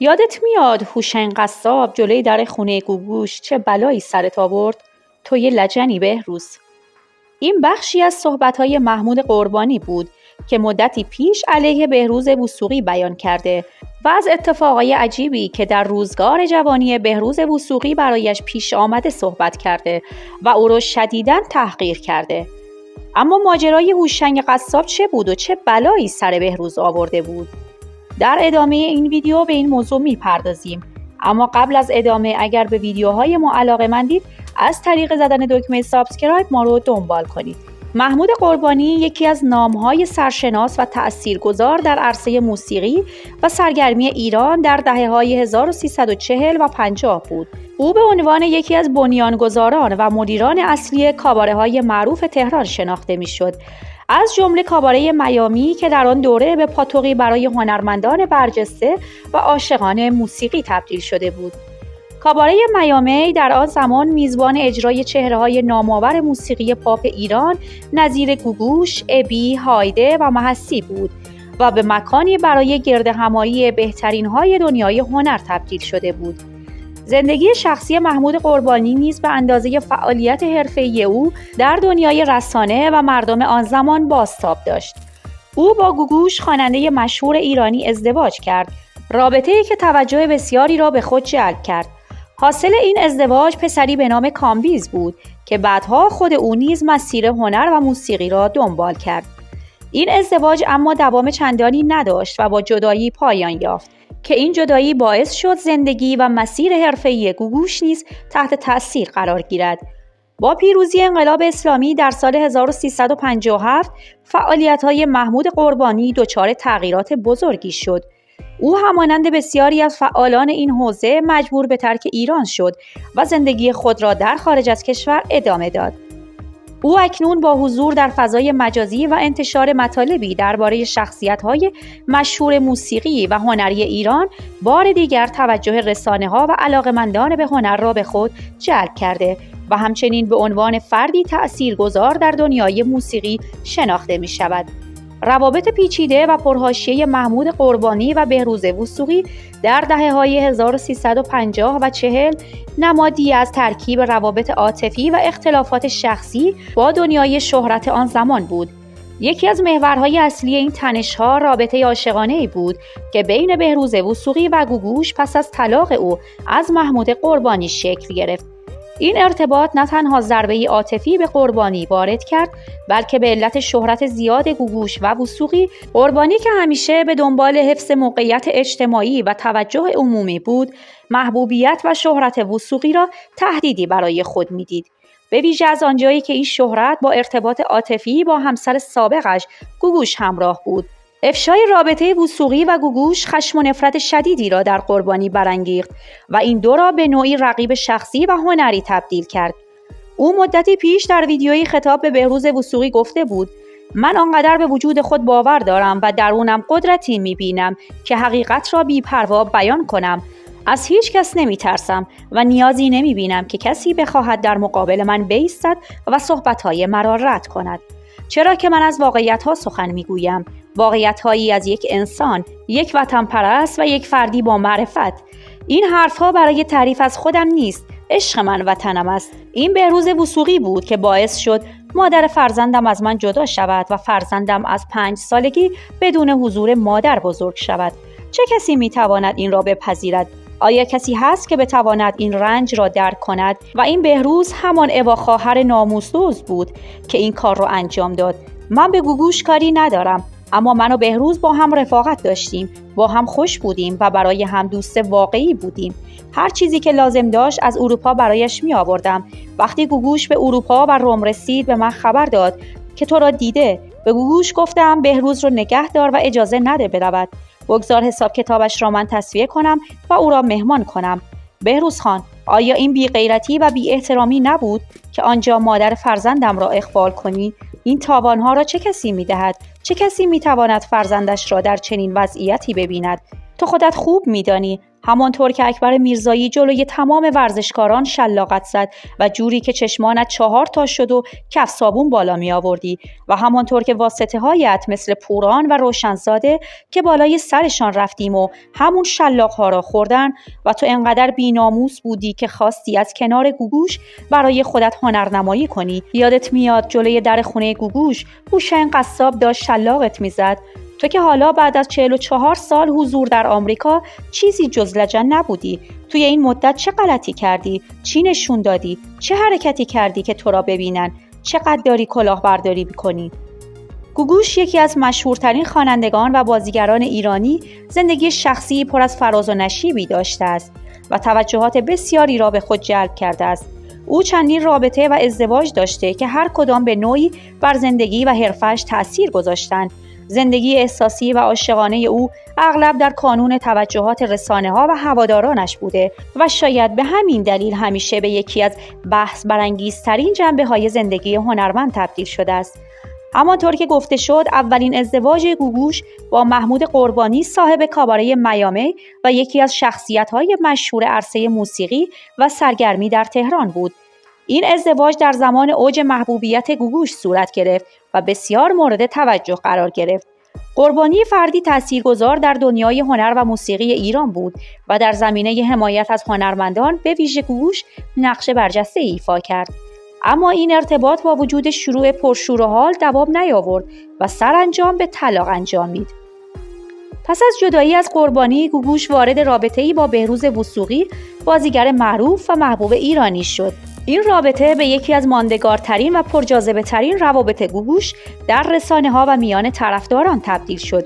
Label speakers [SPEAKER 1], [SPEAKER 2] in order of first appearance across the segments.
[SPEAKER 1] یادت میاد هوشنگ قصاب جلوی در خونه گوگوش چه بلایی سرت آورد؟ تو یه لجنی بهروز. این بخشی از صحبت‌های محمود قربانی بود که مدتی پیش علیه بهروز وثوقی بیان کرده و از اتفاقای عجیبی که در روزگار جوانی بهروز وثوقی برایش پیش آمده صحبت کرده و او را شدیداً تحقیر کرده. اما ماجرای هوشنگ قصاب چه بود و چه بلایی سر بهروز آورده بود؟ در ادامه این ویدیو به این موضوع میپردازیم. اما قبل از ادامه اگر به ویدیوهای ما علاقه‌مندید از طریق زدن دکمه سابسکرایب ما رو دنبال کنید. محمود قربانی یکی از نام‌های سرشناس و تأثیرگذار در عرصه موسیقی و سرگرمی ایران در دهه‌های 1340 و 50 بود. او به عنوان یکی از بنیانگذاران و مدیران اصلی کاباره‌های معروف تهران شناخته می‌شد. از جمله کاباره میامی که در آن دوره به پاتوقی برای هنرمندان برجسته و عاشقان موسیقی تبدیل شده بود. کاباره میامی در آن زمان میزبان اجرای چهره‌های نامآور موسیقی پاپ ایران نظیر گوگوش، ابی، هایده و محسی بود و به مکانی برای گردهمایی بهترین‌های دنیای هنر تبدیل شده بود. زندگی شخصی محمود قربانی نیز به اندازه فعالیت حرفه‌ای او در دنیای رسانه و مردم آن زمان بازتاب داشت. او با گوگوش خواننده مشهور ایرانی ازدواج کرد، رابطه‌ای که توجه بسیاری را به خود جلب کرد. حاصل این ازدواج پسری به نام کامبیز بود که بعدها خود او نیز مسیر هنر و موسیقی را دنبال کرد. این ازدواج اما دوام چندانی نداشت و با جدایی پایان یافت که این جدایی باعث شد زندگی و مسیر حرفه‌ای گوگوش نیز تحت تأثیر قرار گیرد. با پیروزی انقلاب اسلامی در سال 1357 فعالیت‌های محمود قربانی دچار تغییرات بزرگی شد. او همانند بسیاری از فعالان این حوزه مجبور به ترک ایران شد و زندگی خود را در خارج از کشور ادامه داد. او اکنون با حضور در فضای مجازی و انتشار مطالبی درباره شخصیت‌های مشهور موسیقی و هنری ایران بار دیگر توجه رسانه‌ها و علاقه‌مندان به هنر را به خود جلب کرده و همچنین به عنوان فردی تأثیرگذار در دنیای موسیقی شناخته می‌شود. روابط پیچیده و پرحاشیه محمود قربانی و بهروز وثوقی در دهه‌های 1350 و 40 نمادی از ترکیب روابط عاطفی و اختلافات شخصی با دنیای شهرت آن زمان بود. یکی از محورهای اصلی این تنش‌ها رابطه عاشقانه‌ای بود که بین بهروز وثوقی و گوگوش پس از طلاق او از محمود قربانی شکل گرفت. این ارتباط نه تنها ضربه‌ای عاطفی به قربانی وارد کرد، بلکه به علت شهرت زیاد گوگوش و وثوقی، قربانی که همیشه به دنبال حفظ موقعیت اجتماعی و توجه عمومی بود، محبوبیت و شهرت وثوقی را تهدیدی برای خود می‌دید. به ویژه از آنجایی که این شهرت با ارتباط عاطفی با همسر سابقش گوگوش همراه بود. افشای رابطه وثوقی و گوگوش خشم و نفرت شدیدی را در قربانی برانگیخت و این دو را به نوعی رقیب شخصی و هنری تبدیل کرد. او مدتی پیش در ویدیویی خطاب به بهروز وثوقی گفته بود: من آنقدر به وجود خود باور دارم و درونم قدرتی می‌بینم که حقیقت را بی‌پروا بیان کنم. از هیچ کس نمی‌ترسم و نیازی نمی‌بینم که کسی بخواهد در مقابل من بایستد و صحبت‌های مرا رد کند. چرا که من از واقعیت‌ها سخن می‌گویم، واقعیت‌هایی از یک انسان، یک وطن پرست و یک فردی با معرفت. این حرف‌ها برای تعریف از خودم نیست، عشق من وطنم است. این بهروز وثوقی بود که باعث شد مادر فرزندم از من جدا شود و فرزندم از 5 سالگی بدون حضور مادر بزرگ شود. چه کسی می‌تواند این را بپذیرد؟ آیا کسی هست که بتواند این رنج را درک کند؟ و این بهروز همان اوا خواهر ناموس‌دوز بود که این کار را انجام داد. من به گوگوش کاری ندارم، اما من و بهروز با هم رفاقت داشتیم، با هم خوش بودیم و برای هم دوست واقعی بودیم. هر چیزی که لازم داشت از اروپا برایش می آوردم. وقتی گوگوش به اروپا و روم رسید به من خبر داد که تو را دیده. به گوگوش گفتم بهروز رو نگه دار و اجازه نده برود. بگذار حساب کتابش را من تسویه کنم و او را مهمان کنم. بهروز خان، آیا این بی غیرتی و بی احترامی نبود که آنجا مادر فرزندم را اغفال کنی؟ این تاوانها را چه کسی می دهد؟ چه کسی می تواند فرزندش را در چنین وضعیتی ببیند؟ تو خودت خوب میدانی همانطور که اکبر میرزایی جلوی تمام ورزشکاران شلاقت زد و جوری که چشمانت 4 تا شد و کف صابون بالا می آوردی و همانطور که واسطه هایت مثل پوران و روشنزاده که بالای سرشان رفتیم و همون شلاق ها را خوردن و تو انقدر بیناموس بودی که خواستی از کنار گوگوش برای خودت هنرنمایی کنی. یادت میاد جلوی در خونه گوگوش هوشنگ قصاب داشت شلاقت میزد؟ تو که حالا بعد از 44 سال حضور در آمریکا چیزی جز لجن نبودی. توی این مدت چه غلطی کردی؟ چی نشون دادی؟ چه حرکتی کردی که تو را ببینن؟ چقدر داری کلاهبرداری میکنی؟ گوگوش یکی از مشهورترین خوانندگان و بازیگران ایرانی زندگی شخصی پر از فراز و نشیبی داشته است و توجهات بسیاری را به خود جلب کرده است. او چندین رابطه و ازدواج داشته که هر کدام به نوعی بر زندگی و حرفش تأثیر گذاشتند. زندگی احساسی و عاشقانه او اغلب در کانون توجهات رسانه‌ها و هوادارانش بوده و شاید به همین دلیل همیشه به یکی از بحث برانگیزترین جنبه‌های زندگی هنرمند تبدیل شده است. همانطور که گفته شد اولین ازدواج گوگوش با محمود قربانی صاحب کاباره میامی و یکی از شخصیت‌های مشهور عرصه موسیقی و سرگرمی در تهران بود. این ازدواج در زمان اوج محبوبیت گوگوش صورت گرفت و بسیار مورد توجه قرار گرفت. قربانی فردی تاثیرگذار در دنیای هنر و موسیقی ایران بود و در زمینه حمایت از هنرمندان به ویژه گوگوش نقش برجسته ایفا کرد. اما این ارتباط با وجود شروع پرشور و حال دوام نیاورد و سرانجام به طلاق انجامید. پس از جدایی از قربانی، گوگوش وارد رابطه‌ای با بهروز وثوقی، بازیگر معروف و محبوب ایرانی شد. این رابطه به یکی از ماندگارترین و پرجاذبه‌ترین روابط گوگوش در رسانه‌ها و میان طرفداران تبدیل شد.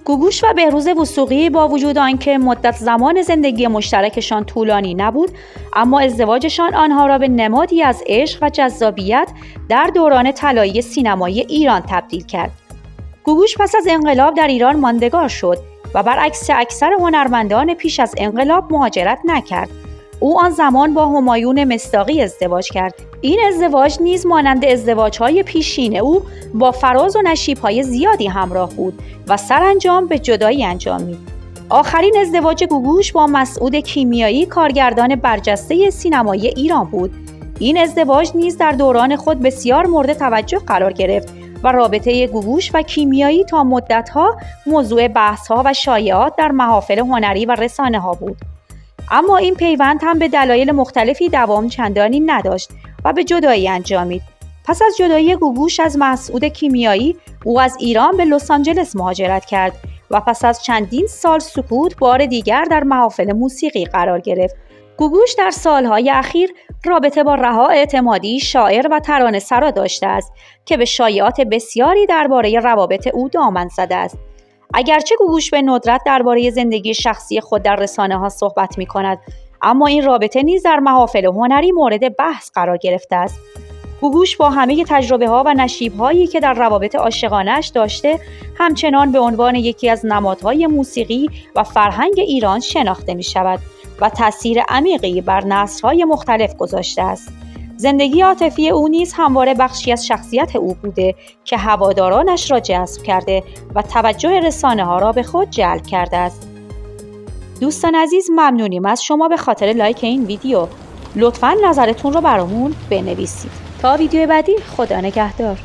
[SPEAKER 1] گوگوش و بهروز وثوقی با وجود آنکه مدت زمان زندگی مشترکشان طولانی نبود، اما ازدواجشان آنها را به نمادی از عشق و جذابیت در دوران طلایی سینمایی ایران تبدیل کرد. گوگوش پس از انقلاب در ایران ماندگار شد و برعکس اکثر هنرمندان پیش از انقلاب مهاجرت نکرد. او آن زمان با همایون مصداقی ازدواج کرد. این ازدواج نیز مانند ازدواج‌های پیشین او با فراز و نشیب‌های زیادی همراه بود و سرانجام به جدایی انجامید. آخرین ازدواج گوگوش با مسعود کیمیایی کارگردان برجسته سینمایی ایران بود. این ازدواج نیز در دوران خود بسیار مورد توجه قرار گرفت و رابطه گوگوش و کیمیایی تا مدت‌ها موضوع بحث‌ها و شایعات در محافل هنری و رسانه‌ها بود. اما این پیوند هم به دلایل مختلفی دوام چندانی نداشت و به جدایی انجامید. پس از جدایی گوگوش از مسعود کیمیایی، او از ایران به لس آنجلس مهاجرت کرد و پس از چندین سال سکوت بار دیگر در محافل موسیقی قرار گرفت. گوگوش در سالهای اخیر رابطه با رها اعتمادی، شاعر و ترانه‌سرا داشته است که به شایعات بسیاری درباره روابط او دامن زده است. اگرچه گوگوش به ندرت درباره زندگی شخصی خود در رسانه‌ها صحبت می‌کند، اما این رابطه نیز در محافل هنری مورد بحث قرار گرفته است. گوگوش با همه تجربه‌ها و نشیب‌هایی که در روابط عاشقانه‌اش داشته، همچنان به عنوان یکی از نمادهای موسیقی و فرهنگ ایران شناخته می‌شود و تأثیر عمیقی بر نسل‌های مختلف گذاشته است. زندگی عاطفی او نیز همواره بخشی از شخصیت او بوده که هوادارانش را جذب کرده و توجه رسانه‌ها را به خود جلب کرده است. دوستان عزیز، ممنونیم از شما به خاطر لایک این ویدیو. لطفاً نظرتون رو برامون بنویسید. تا ویدیو بعدی، خدا نگهدار.